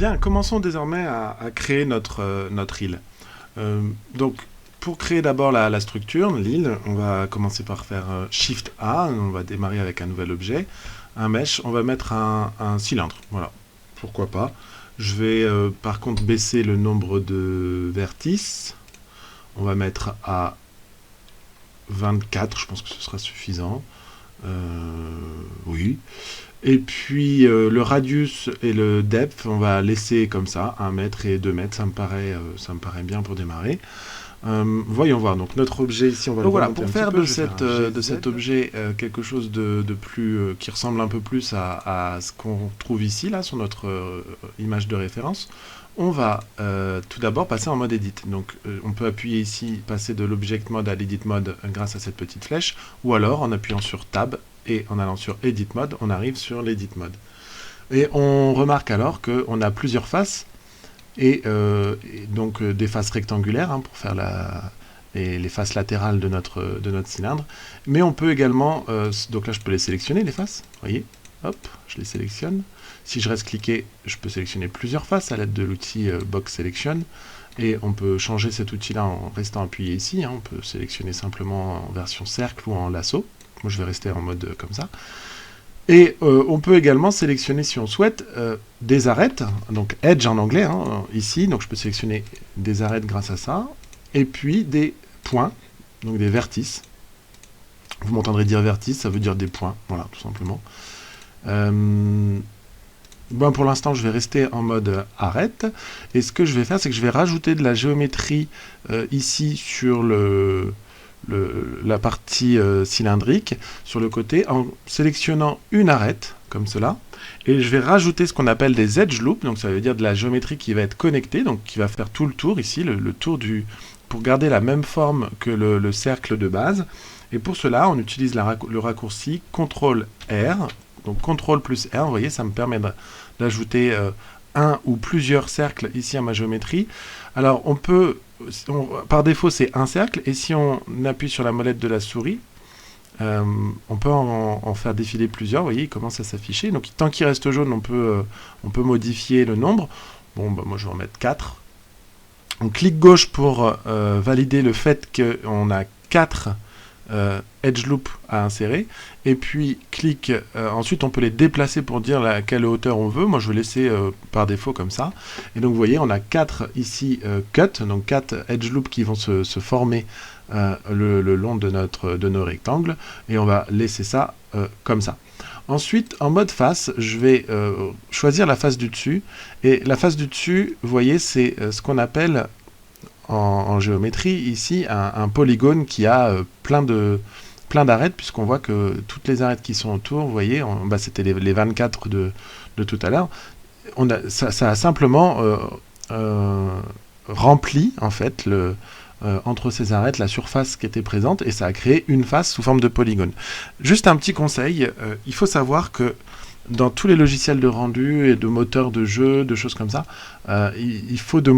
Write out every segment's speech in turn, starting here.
Bien, commençons désormais à créer notre île. Donc, pour créer d'abord la structure, l'île, on va commencer par faire Shift A, on va démarrer avec un nouvel objet, un mesh, on va mettre un cylindre, voilà, pourquoi pas. Je vais par contre baisser le nombre de vertices, on va mettre à 24, je pense que ce sera suffisant. Oui. Et puis le radius et le depth, on va laisser comme ça, 1 mètre et 2 mètres, ça me paraît bien pour démarrer. Voyons voir, donc notre objet ici, on va le remonter un petit peu. Pour faire de cet objet quelque chose de plus, qui ressemble un peu plus à ce qu'on trouve ici, là, sur notre image de référence, on va tout d'abord passer en mode edit. Donc on peut appuyer ici, passer de l'object mode à l'edit mode grâce à cette petite flèche, ou alors en appuyant sur Tab et en allant sur Edit Mode, on arrive sur l'Edit Mode. Et on remarque alors qu'on a plusieurs faces, et donc des faces rectangulaires hein, pour faire les faces latérales de notre cylindre. Mais on peut également, donc là je peux les sélectionner les faces, vous voyez, hop, je les sélectionne. Si je reste cliqué, je peux sélectionner plusieurs faces à l'aide de l'outil Box Selection. Et on peut changer cet outil-là en restant appuyé ici. Hein. On peut sélectionner simplement en version cercle ou en lasso. Moi, je vais rester en mode comme ça. Et on peut également sélectionner, si on souhaite, des arêtes, donc Edge en anglais, hein, ici. Donc, je peux sélectionner des arêtes grâce à ça. Et puis, des points, donc des vertices. Vous m'entendrez dire vertice, ça veut dire des points, voilà, tout simplement. Bon, pour l'instant, je vais rester en mode arête. Et ce que je vais faire, c'est que je vais rajouter de la géométrie ici sur la partie cylindrique, sur le côté, en sélectionnant une arête, comme cela. Et je vais rajouter ce qu'on appelle des edge loops, donc ça veut dire de la géométrie qui va être connectée, donc qui va faire tout le tour ici, le tour pour garder la même forme que le cercle de base. Et pour cela, on utilise le raccourci CTRL-R. Donc CTRL plus R, vous voyez, ça me permet d'ajouter un ou plusieurs cercles ici à ma géométrie. Alors on peut, par défaut c'est un cercle, et si on appuie sur la molette de la souris, on peut en faire défiler plusieurs, vous voyez, il commence à s'afficher. Donc tant qu'il reste jaune, on peut modifier le nombre. Bon, bah, moi je vais en mettre 4. On clique gauche pour valider le fait qu'on a 4 edge loop à insérer, et puis clique, ensuite on peut les déplacer pour dire à quelle hauteur on veut. Moi je vais laisser par défaut comme ça, et donc vous voyez on a 4 ici cut, donc 4 edge loops qui vont se former le long de nos rectangles, et on va laisser ça comme ça. Ensuite, en mode face, je vais choisir la face du dessus, et la face du dessus, vous voyez, c'est ce qu'on appelle en géométrie, ici, un polygone qui a plein d'arêtes, puisqu'on voit que toutes les arêtes qui sont autour, vous voyez, bah, c'était les 24 de tout à l'heure, ça a simplement rempli, en fait, entre ces arêtes, la surface qui était présente, et ça a créé une face sous forme de polygone. Juste un petit conseil, il faut savoir que dans tous les logiciels de rendu et de moteurs de jeu, de choses comme ça, il faut le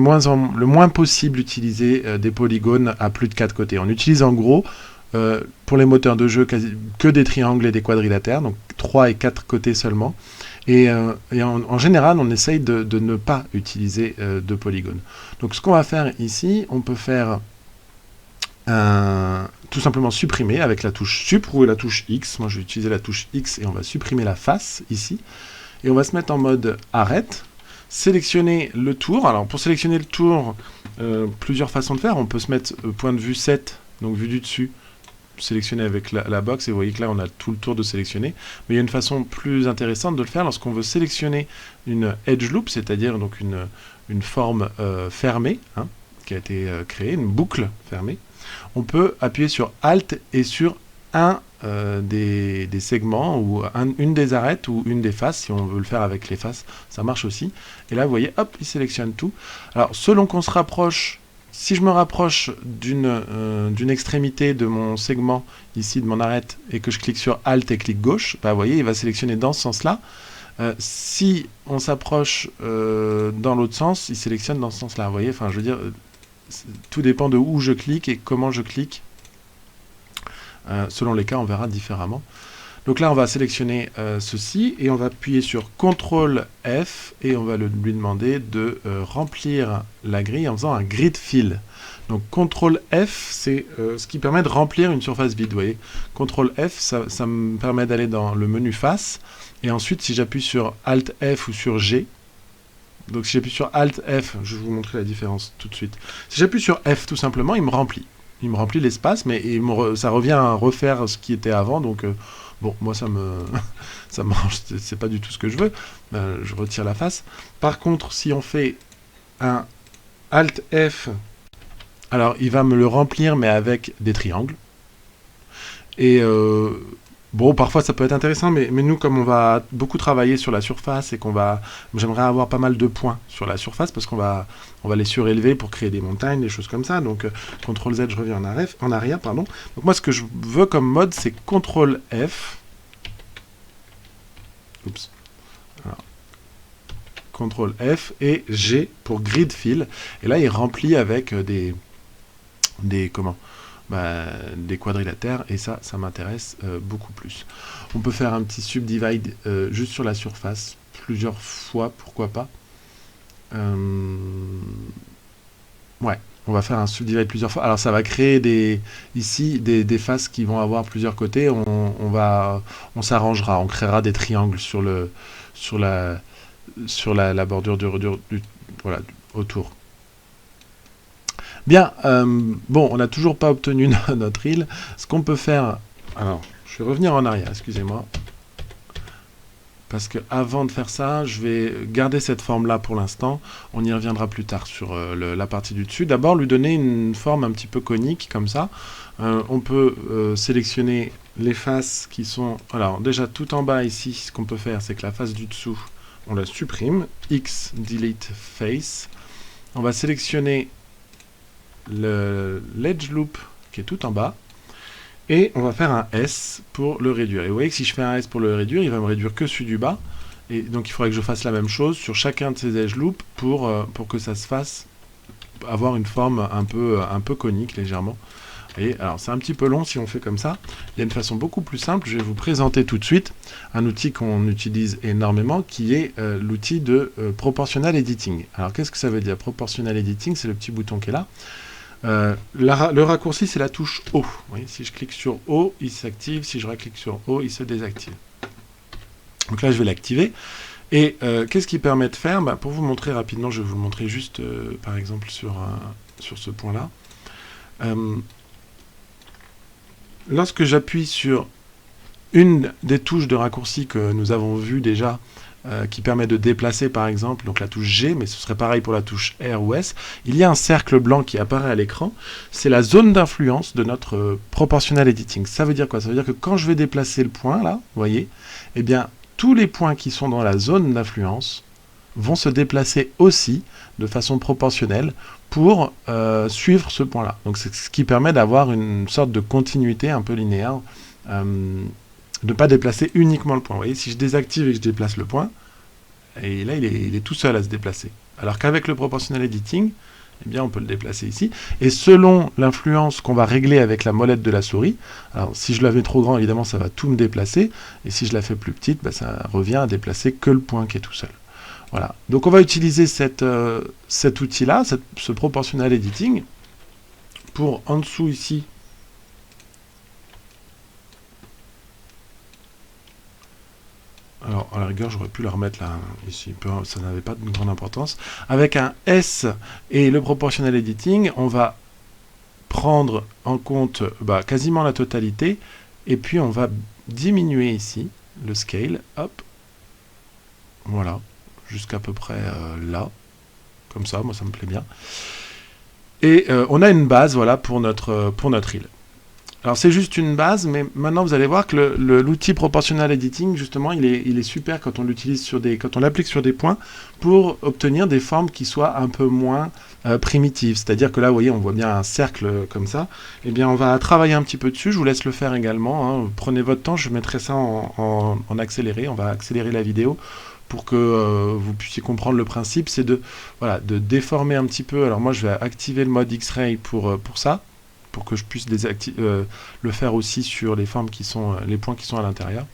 moins possible utiliser des polygones à plus de 4 côtés. On utilise en gros, pour les moteurs de jeu, que des triangles et des quadrilatères, donc 3 et 4 côtés seulement. Et en général, on essaye de ne pas utiliser de polygones. Donc ce qu'on va faire ici, on peut faire tout simplement supprimer avec la touche Sup ou la touche X. Moi je vais utiliser la touche X et on va supprimer la face ici. Et on va se mettre en mode arrête, sélectionner le tour. Alors pour sélectionner le tour, plusieurs façons de faire. On peut se mettre point de vue 7, donc vue du dessus, sélectionner avec la box, et vous voyez que là on a tout le tour de sélectionner. Mais il y a une façon plus intéressante de le faire lorsqu'on veut sélectionner une edge loop, c'est-à-dire donc une forme fermée, hein, qui a été créée, une boucle fermée. On peut appuyer sur Alt et sur un des segments, ou une des arêtes, ou une des faces. Si on veut le faire avec les faces, ça marche aussi. Et là, vous voyez, hop, il sélectionne tout. Alors, selon qu'on se rapproche, si je me rapproche d'une extrémité de mon segment, ici, de mon arête, et que je clique sur Alt et clic gauche, bah, vous voyez, il va sélectionner dans ce sens-là. Si on s'approche dans l'autre sens, il sélectionne dans ce sens-là. Vous voyez, enfin, je veux dire, tout dépend de où je clique et comment je clique. Selon les cas, on verra différemment. Donc là, on va sélectionner ceci et on va appuyer sur CTRL F et on va lui demander de remplir la grille en faisant un grid fill. Donc CTRL F, c'est ce qui permet de remplir une surface vide. Vous voyez, CTRL F, ça me permet d'aller dans le menu face. Et ensuite, si j'appuie sur Alt F ou sur G, donc si j'appuie sur Alt F, je vais vous montrer la différence tout de suite. Si j'appuie sur F, tout simplement, il me remplit. Il me remplit l'espace, mais ça revient à refaire ce qui était avant. Donc, bon, moi, ça marche, c'est pas du tout ce que je veux. Je retire la face. Par contre, si on fait un Alt F, alors il va me le remplir, mais avec des triangles. Et bon, parfois ça peut être intéressant, mais nous, comme on va beaucoup travailler sur la surface et j'aimerais avoir pas mal de points sur la surface parce qu'on va les surélever pour créer des montagnes, des choses comme ça. Donc, CTRL Z, je reviens en arrière, pardon. Donc moi, ce que je veux comme mode, c'est CTRL F. Oups. Alors, CTRL F et G pour grid fill. Et là, il remplit avec des quadrilatères, et ça m'intéresse beaucoup plus. On peut faire un petit subdivide juste sur la surface, plusieurs fois, pourquoi pas. Ouais, on va faire un subdivide plusieurs fois. Alors ça va créer ici des faces qui vont avoir plusieurs côtés. On s'arrangera, on créera des triangles sur la bordure voilà, autour. Bien, bon, on n'a toujours pas obtenu notre île. Ce qu'on peut faire... Alors, je vais revenir en arrière, excusez-moi. Parce que avant de faire ça, je vais garder cette forme-là pour l'instant. On y reviendra plus tard sur la partie du dessus. D'abord, lui donner une forme un petit peu conique, comme ça. On peut sélectionner les faces qui sont... Alors, déjà, tout en bas ici, ce qu'on peut faire, c'est que la face du dessous, on la supprime. X, delete face. On va sélectionner l'edge loop qui est tout en bas et on va faire un S pour le réduire. Et vous voyez que si je fais un S pour le réduire, il va me réduire que celui du bas, et donc il faudrait que je fasse la même chose sur chacun de ces edge loops pour que ça se fasse avoir une forme un peu conique légèrement. Et alors c'est un petit peu long si on fait comme ça. Il y a une façon beaucoup plus simple. Je vais vous présenter tout de suite un outil qu'on utilise énormément qui est l'outil de Proportional Editing. Alors qu'est-ce que ça veut dire Proportional Editing? C'est le petit bouton qui est là. Le raccourci, c'est la touche O. Vous voyez, si je clique sur O, il s'active. Si je reclique sur O, il se désactive. Donc là, je vais l'activer. Et qu'est-ce qu'il permet de faire? Pour vous montrer rapidement, je vais vous le montrer juste, par exemple, sur ce point-là. Lorsque j'appuie sur une des touches de raccourci que nous avons vues déjà, qui permet de déplacer par exemple, donc la touche G, mais ce serait pareil pour la touche R ou S, il y a un cercle blanc qui apparaît à l'écran, c'est la zone d'influence de notre proportional editing. Ça veut dire quoi? Ça veut dire que quand je vais déplacer le point, là, vous voyez, eh bien, tous les points qui sont dans la zone d'influence vont se déplacer aussi de façon proportionnelle pour suivre ce point-là. Donc c'est ce qui permet d'avoir une sorte de continuité un peu linéaire, de ne pas déplacer uniquement le point. Vous voyez, si je désactive et que je déplace le point, et là il est tout seul à se déplacer. Alors qu'avec le proportional editing, eh bien on peut le déplacer ici. Et selon l'influence qu'on va régler avec la molette de la souris, alors si je la mets trop grand, évidemment ça va tout me déplacer, et si je la fais plus petite, ça revient à déplacer que le point qui est tout seul. Voilà. Donc on va utiliser cet outil-là, ce proportional editing, pour en dessous ici, alors à la rigueur j'aurais pu la remettre là, ici, ça n'avait pas de grande importance. Avec un S et le proportional editing, on va prendre en compte quasiment la totalité, et puis on va diminuer ici le scale, hop, voilà, jusqu'à peu près là, comme ça, moi ça me plaît bien. Et on a une base, voilà, pour notre île. Alors c'est juste une base, mais maintenant vous allez voir que l'outil Proportional Editing, justement, il est super quand on l'utilise quand on l'applique sur des points pour obtenir des formes qui soient un peu moins primitives. C'est-à-dire que là, vous voyez, on voit bien un cercle comme ça. Eh bien, on va travailler un petit peu dessus. Je vous laisse le faire également, hein. Prenez votre temps, je mettrai ça en accéléré. On va accélérer la vidéo pour que vous puissiez comprendre le principe. C'est de déformer un petit peu. Alors moi, je vais activer le mode X-Ray pour ça, pour que je puisse le faire aussi sur les formes qui sont, les points qui sont à l'intérieur.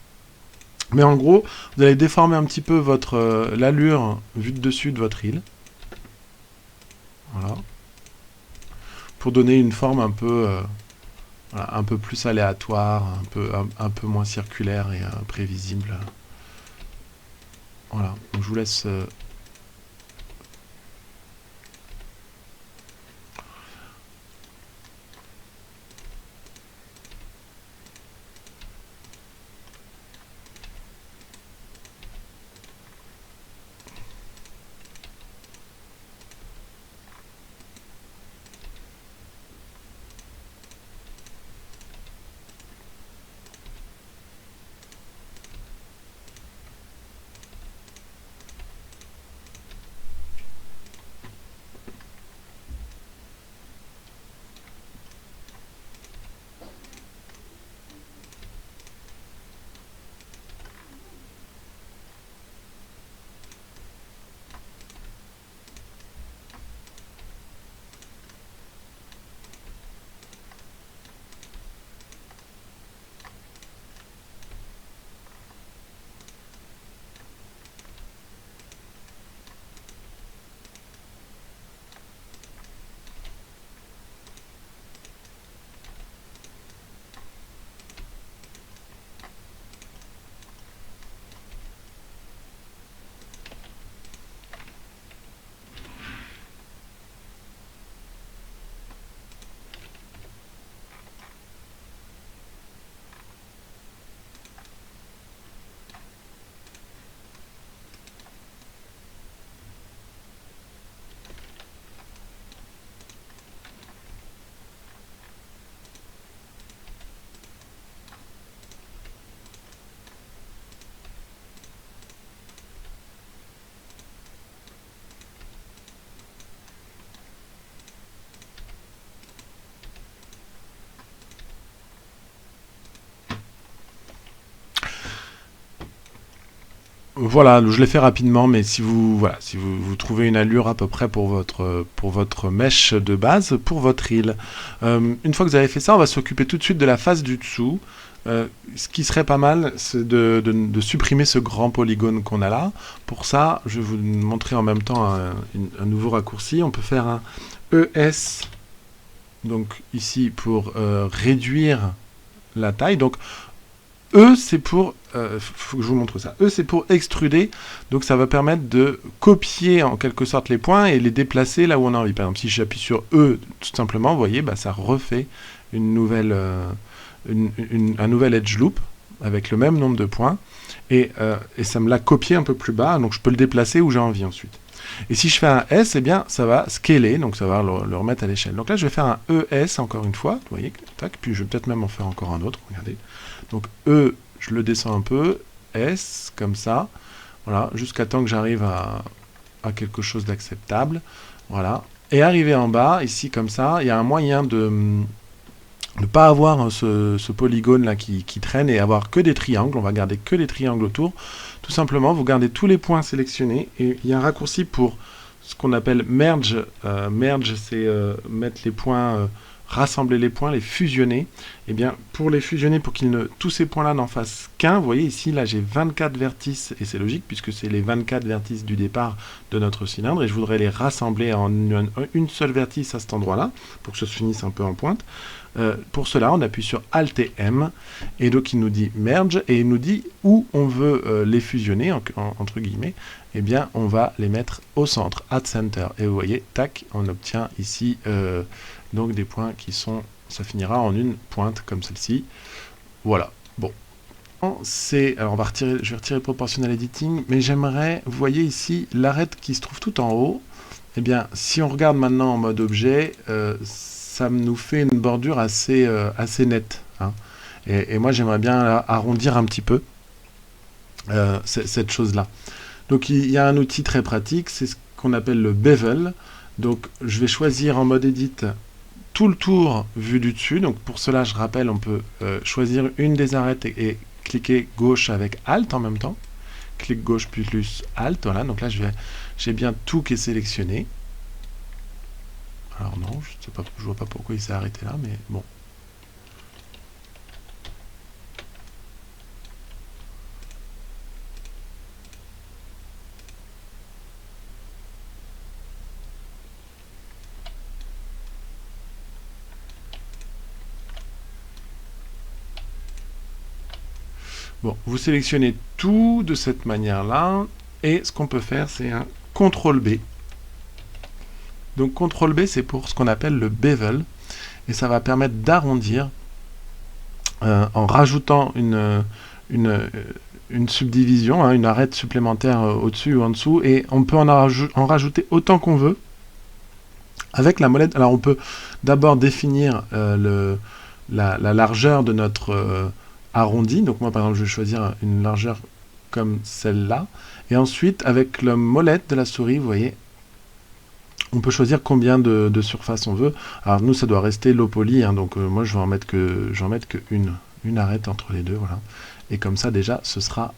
Mais en gros, vous allez déformer un petit peu l'allure vue de dessus de votre île. Voilà. Pour donner une forme un peu, voilà, un peu plus aléatoire, un peu moins circulaire et prévisible. Voilà, donc je vous laisse... Voilà, je l'ai fait rapidement, mais si vous trouvez une allure à peu près pour votre mèche de base, pour votre île. Une fois que vous avez fait ça, on va s'occuper tout de suite de la face du dessous. Ce qui serait pas mal, c'est de supprimer ce grand polygone qu'on a là. Pour ça, je vais vous montrer en même temps un nouveau raccourci. On peut faire un ES, donc ici pour réduire la taille. Donc E, c'est pour... faut que je vous montre ça. E, c'est pour extruder. Donc, ça va permettre de copier en quelque sorte les points et les déplacer là où on a envie. Par exemple, si j'appuie sur E, tout simplement, vous voyez, bah, ça refait une nouvelle, un nouvel edge loop avec le même nombre de points. Et ça me l'a copié un peu plus bas. Donc, je peux le déplacer où j'ai envie ensuite. Et si je fais un S, eh bien, ça va scaler. Donc, ça va le remettre à l'échelle. Donc là, je vais faire un ES encore une fois. Vous voyez, tac. Puis, je vais peut-être même en faire encore un autre. Regardez. Donc E, je le descends un peu, S, comme ça, voilà, jusqu'à temps que j'arrive à quelque chose d'acceptable, voilà. Et arrivé en bas, ici comme ça, il y a un moyen de ne pas avoir ce polygone là qui traîne et avoir que des triangles, on va garder que les triangles autour. Tout simplement, vous gardez tous les points sélectionnés et il y a un raccourci pour ce qu'on appelle merge. Merge, c'est mettre les points... rassembler les points, les fusionner. Et bien, pour les fusionner, pour tous ces points-là n'en fassent qu'un, vous voyez ici, là j'ai 24 vertices, et c'est logique, puisque c'est les 24 vertices du départ de notre cylindre, et je voudrais les rassembler en une seule vertice à cet endroit-là, pour que ça se finisse un peu en pointe. Pour cela, on appuie sur Alt et M, et donc il nous dit Merge, et il nous dit où on veut les fusionner, entre guillemets. Eh bien, on va les mettre au centre, at center. Et vous voyez, tac, on obtient ici donc des points qui sont, ça finira en une pointe comme celle-ci. Voilà, bon. Alors je vais retirer Proportional Editing, mais j'aimerais, vous voyez ici, l'arête qui se trouve tout en haut. Eh bien, si on regarde maintenant en mode objet, ça nous fait une bordure assez nette. Hein. Et moi, j'aimerais bien arrondir un petit peu cette chose-là. Donc, il y a un outil très pratique, c'est ce qu'on appelle le bevel. Donc, je vais choisir en mode edit tout le tour vu du dessus. Donc, pour cela, je rappelle, on peut choisir une des arêtes et cliquer gauche avec Alt en même temps. Clic gauche plus Alt. Voilà, donc là, j'ai bien tout qui est sélectionné. Alors non, je sais pas, je vois pas pourquoi il s'est arrêté là, mais bon. Bon, vous sélectionnez tout de cette manière-là, et ce qu'on peut faire, c'est un CTRL B. Donc CTRL B, c'est pour ce qu'on appelle le bevel, et ça va permettre d'arrondir en rajoutant une subdivision, une arête supplémentaire au-dessus ou en dessous, et on peut en rajouter autant qu'on veut avec la molette. Alors on peut d'abord définir la largeur de notre arrondi. Donc moi par exemple je vais choisir une largeur comme celle-là, et ensuite avec la molette de la souris, vous voyez, on peut choisir combien de surface on veut. Alors nous ça doit rester low poly, donc moi je vais en mettre que une arête entre les deux, voilà. Et comme ça déjà ce sera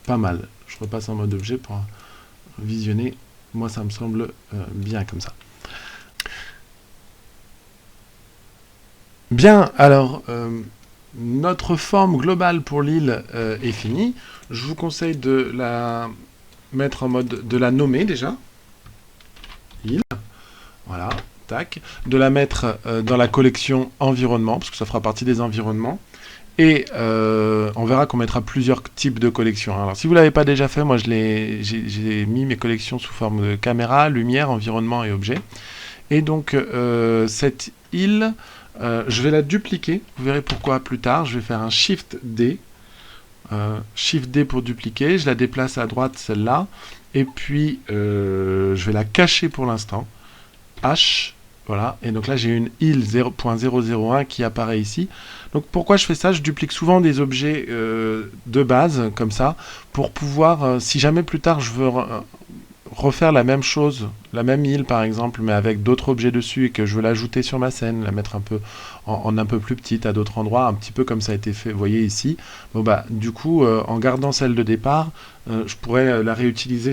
pas mal. Je repasse en mode objet pour visionner. Moi ça me semble bien comme ça. Bien, alors notre forme globale pour l'île est finie. Je vous conseille de la mettre en mode, de la nommer déjà. Île, voilà, tac. De la mettre dans la collection environnement, parce que ça fera partie des environnements. Et on verra qu'on mettra plusieurs types de collections. Alors si vous ne l'avez pas déjà fait, moi j'ai mis mes collections sous forme de caméra, lumière, environnement et objet. Et donc cette île, je vais la dupliquer, vous verrez pourquoi plus tard. Je vais faire un Shift D. Shift D pour dupliquer, je la déplace à droite celle-là, et puis je vais la cacher pour l'instant. H, voilà, et donc là j'ai une île 0.001 qui apparaît ici. Donc pourquoi je fais ça? Je duplique souvent des objets de base, comme ça, pour pouvoir, si jamais plus tard je veux refaire la même chose, la même île par exemple, mais avec d'autres objets dessus, et que je veux l'ajouter sur ma scène, la mettre un peu en un peu plus petite à d'autres endroits, un petit peu comme ça a été fait, vous voyez ici. Bon bah du coup, en gardant celle de départ, je pourrais la réutiliser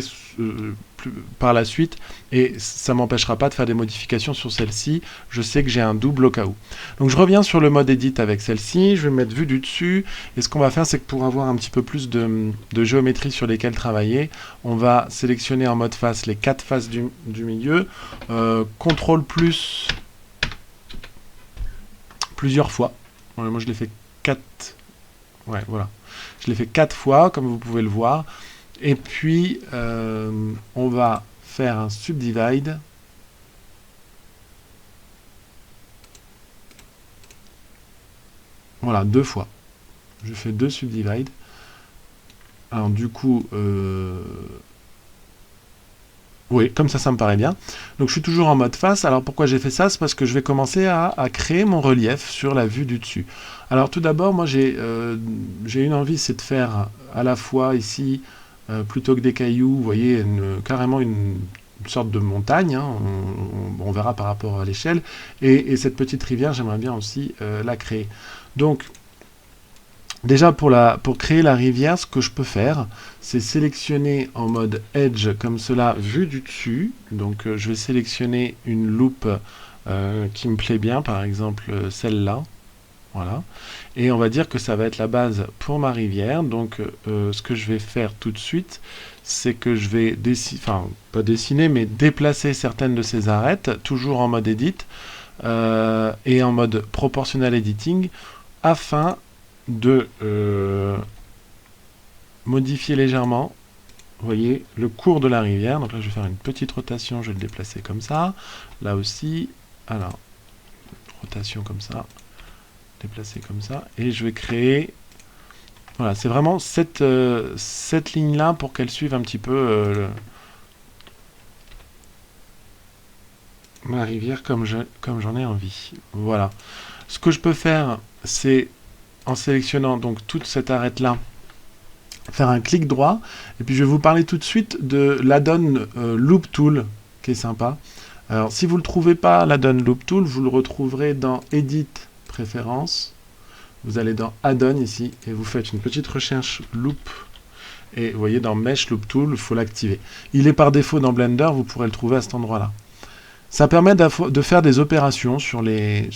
par la suite, et ça m'empêchera pas de faire des modifications sur celle-ci. Je sais que j'ai un double au cas où. Donc je reviens sur le mode edit avec celle-ci, je vais mettre vue du dessus, et ce qu'on va faire, c'est que pour avoir un petit peu plus de géométrie sur lesquelles travailler, on va sélectionner en mode face les 4 faces du milieu, CTRL plus plusieurs fois. Ouais, moi je l'ai fait 4. Ouais, voilà. Je l'ai fait 4 fois, comme vous pouvez le voir. Et puis, on va faire un subdivide. Voilà, 2 fois. Je fais 2 subdivide. Alors du coup, oui, comme ça me paraît bien. Donc je suis toujours en mode face. Alors pourquoi j'ai fait ça? C'est parce que je vais commencer à créer mon relief sur la vue du dessus. Alors tout d'abord, moi j'ai une envie, c'est de faire à la fois ici, plutôt que des cailloux, vous voyez, carrément une sorte de montagne, hein, on verra par rapport à l'échelle. Et cette petite rivière, j'aimerais bien aussi la créer. Donc, déjà, pour créer la rivière, ce que je peux faire, c'est sélectionner en mode Edge, comme cela, vue du dessus. Donc, je vais sélectionner une loupe qui me plaît bien, par exemple celle-là. Voilà. Et on va dire que ça va être la base pour ma rivière. Donc, ce que je vais faire tout de suite, c'est que je vais pas dessiner, mais déplacer certaines de ces arêtes, toujours en mode Edit, et en mode Proportional Editing, afin de modifier légèrement, vous voyez, le cours de la rivière. Donc là je vais faire une petite rotation, je vais le déplacer comme ça, là aussi, alors rotation comme ça, déplacer comme ça, et je vais créer, voilà, c'est vraiment cette ligne là pour qu'elle suive un petit peu ma rivière comme j'en ai envie. Voilà, ce que je peux faire, c'est en sélectionnant donc toute cette arête là, faire un clic droit, et puis je vais vous parler tout de suite de l'add-on Loop Tool, qui est sympa. Alors si vous ne le trouvez pas, l'add-on Loop Tool, vous le retrouverez dans Edit, Préférences, vous allez dans Add-on ici, et vous faites une petite recherche Loop, et vous voyez dans Mesh Loop Tool, il faut l'activer. Il est par défaut dans Blender, vous pourrez le trouver à cet endroit-là. Ça permet de faire des opérations sur les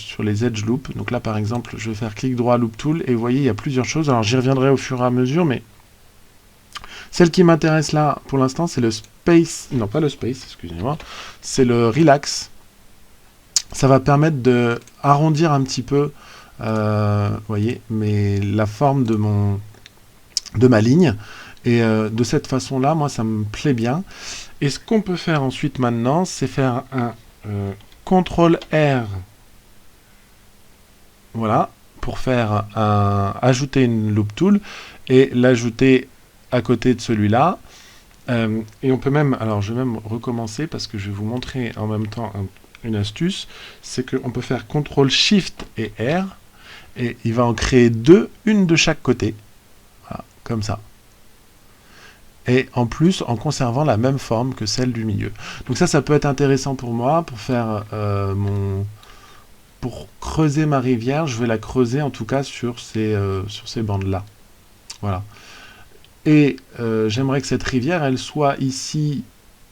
edge loops. Donc là, par exemple, je vais faire clic droit loop tool et vous voyez, il y a plusieurs choses. Alors j'y reviendrai au fur et à mesure, mais celle qui m'intéresse là, pour l'instant, c'est le space. Non, pas le space, excusez-moi. C'est le relax. Ça va permettre de arrondir un petit peu, vous voyez, la forme de ma ligne. Et de cette façon-là, moi, ça me plaît bien. Et ce qu'on peut faire ensuite maintenant, c'est faire un CTRL-R. Voilà, pour faire ajouter une loop tool et l'ajouter à côté de celui-là. Et on peut même, alors je vais même recommencer parce que je vais vous montrer en même temps une astuce, c'est qu'on peut faire CTRL-SHIFT et R, et il va en créer deux, une de chaque côté. Voilà, comme ça. Et en plus en conservant la même forme que celle du milieu. Donc ça peut être intéressant pour moi, pour faire pour creuser ma rivière, je vais la creuser en tout cas sur ces bandes-là. Voilà. Et j'aimerais que cette rivière, elle soit ici,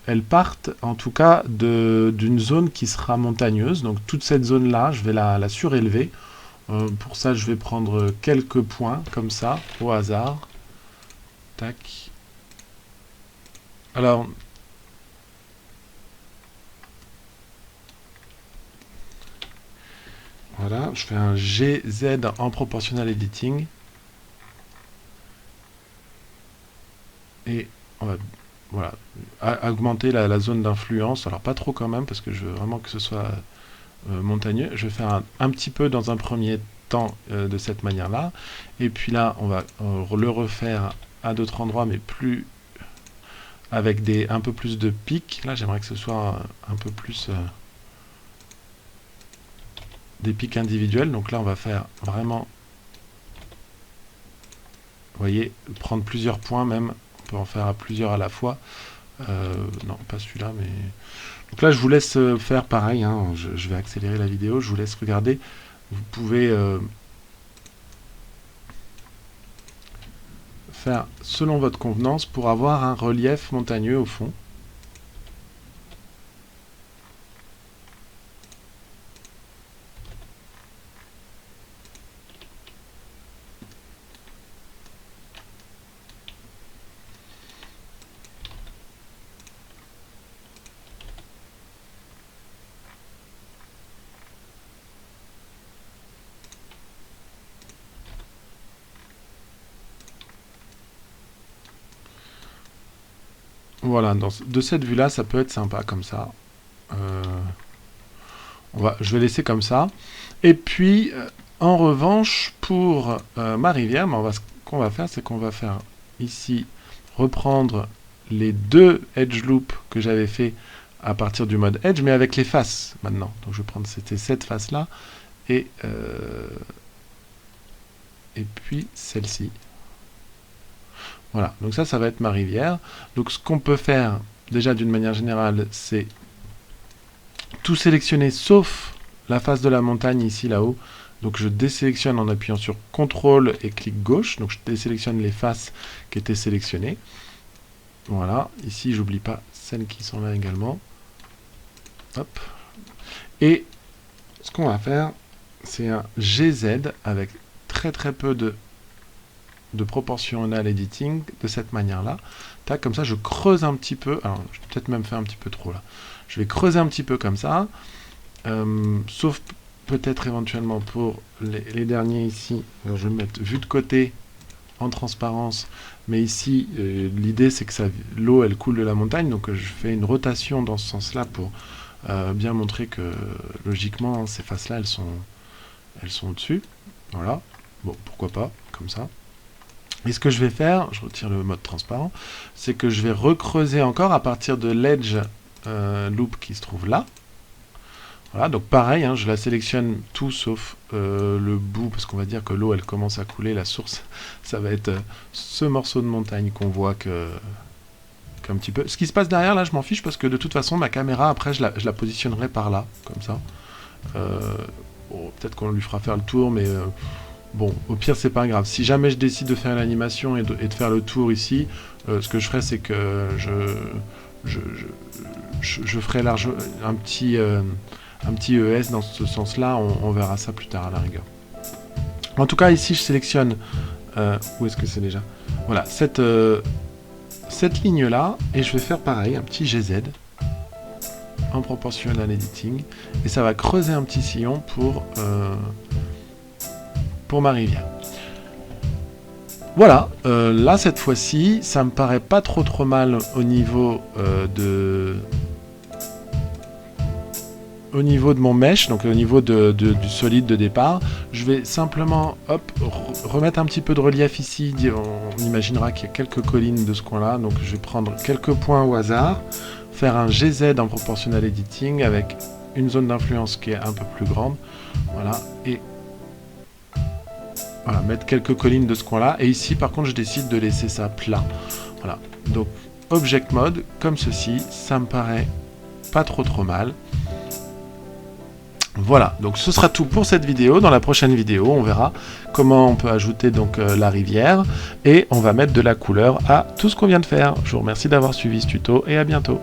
elle parte en tout cas d'une zone qui sera montagneuse. Donc toute cette zone-là, je vais la surélever. Pour ça, je vais prendre quelques points comme ça, au hasard. Tac. Alors, voilà, je fais un GZ en proportional editing. Et on va voilà, augmenter la zone d'influence. Alors pas trop quand même, parce que je veux vraiment que ce soit montagneux. Je vais faire un petit peu dans un premier temps de cette manière-là. Et puis là, on va le refaire à d'autres endroits, mais plus avec un peu plus de pics. Là, j'aimerais que ce soit un peu plus des pics individuels. Donc là, on va faire vraiment, vous voyez, prendre plusieurs points même. On peut en faire à plusieurs à la fois. Non, pas celui-là, mais... Donc là, je vous laisse faire pareil. Hein. Je vais accélérer la vidéo. Je vous laisse regarder. Vous pouvez faire selon votre convenance pour avoir un relief montagneux au fond. Voilà, de cette vue-là, ça peut être sympa comme ça. Je vais laisser comme ça. Et puis, en revanche, pour ma rivière, ce qu'on va faire, c'est qu'on va faire ici, reprendre les deux edge loops que j'avais fait à partir du mode edge, mais avec les faces maintenant. Donc je vais prendre cette face-là, et puis celle-ci. Voilà, donc ça va être ma rivière. Donc ce qu'on peut faire, déjà d'une manière générale, c'est tout sélectionner sauf la face de la montagne ici, là-haut. Donc je désélectionne en appuyant sur CTRL et clic gauche. Donc je désélectionne les faces qui étaient sélectionnées. Voilà, ici j'oublie pas celles qui sont là également. Hop. Et ce qu'on va faire, c'est un GZ avec très peu de proportionnel editing de cette manière-là. Tac, comme ça, je creuse un petit peu. Alors, je vais peut-être même faire un petit peu trop là. Je vais creuser un petit peu comme ça. Sauf peut-être éventuellement pour les derniers ici. Alors, je vais mettre vue de côté en transparence. Mais ici, l'idée, c'est que l'eau, elle coule de la montagne. Donc, je fais une rotation dans ce sens-là pour bien montrer que, logiquement, ces faces-là, elles sont au-dessus. Voilà. Bon, pourquoi pas, comme ça. Et ce que je vais faire, je retire le mode transparent, c'est que je vais recreuser encore à partir de l'edge loop qui se trouve là. Voilà, donc pareil, hein, je la sélectionne tout sauf le bout, parce qu'on va dire que l'eau elle commence à couler, la source, ça va être ce morceau de montagne qu'on voit qu'un petit peu. Ce qui se passe derrière là, je m'en fiche parce que de toute façon ma caméra après je la positionnerai par là, comme ça. Bon, peut-être qu'on lui fera faire le tour, mais bon, au pire, c'est pas grave. Si jamais je décide de faire l'animation et de faire le tour ici, ce que je ferai, c'est que je ferai un petit ES dans ce sens-là, on verra ça plus tard à la rigueur. En tout cas, ici, je sélectionne... où est-ce que c'est déjà? Voilà, cette ligne-là, et je vais faire pareil, un petit GZ en proportional editing, et ça va creuser un petit sillon pour ma rivière. Voilà, là cette fois-ci, ça me paraît pas trop mal au niveau de mon mesh, donc au niveau du solide de départ. Je vais simplement remettre un petit peu de relief ici. On imaginera qu'il y a quelques collines de ce coin-là, donc je vais prendre quelques points au hasard, faire un GZ en proportional editing avec une zone d'influence qui est un peu plus grande. Voilà, et voilà, mettre quelques collines de ce coin-là. Et ici, par contre, je décide de laisser ça plat. Voilà, donc Object Mode, comme ceci, ça me paraît pas trop mal. Voilà, donc ce sera tout pour cette vidéo. Dans la prochaine vidéo, on verra comment on peut ajouter donc la rivière et on va mettre de la couleur à tout ce qu'on vient de faire. Je vous remercie d'avoir suivi ce tuto et à bientôt.